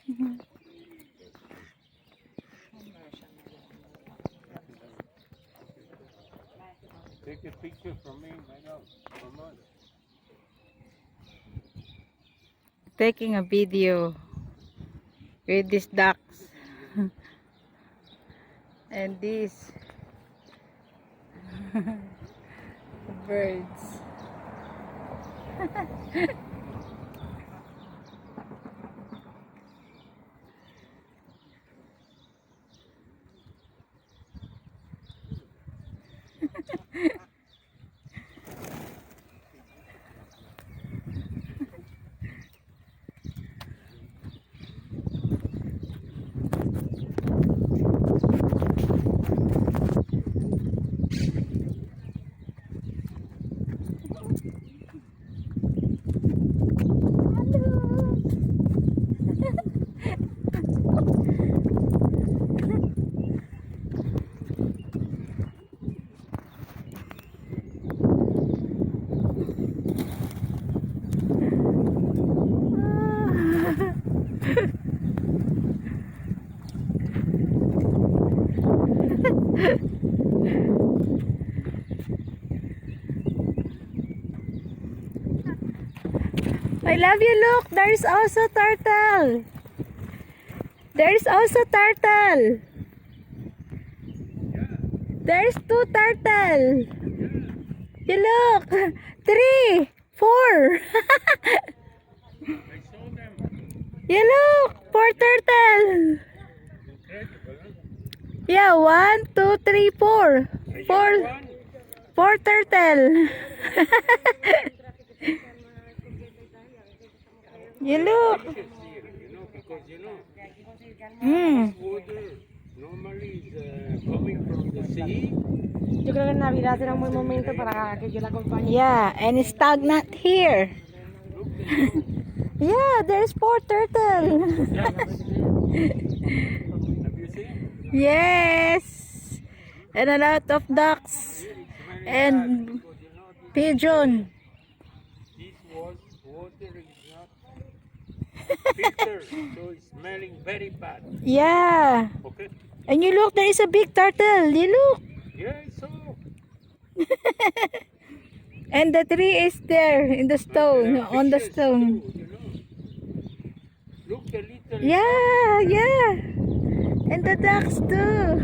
Take a picture from me, my dog. Taking a video with these ducks and these birds. I love you. Look, there's also turtle. There's also turtle. There's 2 turtle. You look. 3, 4. You look. 4 turtle. Yeah, 1, 2, 3, 4. 4 turtle. You look. Water normally is coming from the sea. Yo creo que en Navidad será un buen momento para que yo la acompañe. Yeah, and it's stagnant here. Yeah, there's 4 turtle. Have you seen? Yes, and a lot of ducks and pigeon. This water is not filtered, so it's smelling very bad. Yeah, Okay? and you look, there is a big turtle. You look, Yeah, so and the tree is there in the stone, on the stone. Look the little. Yeah, yeah, and the ducks too.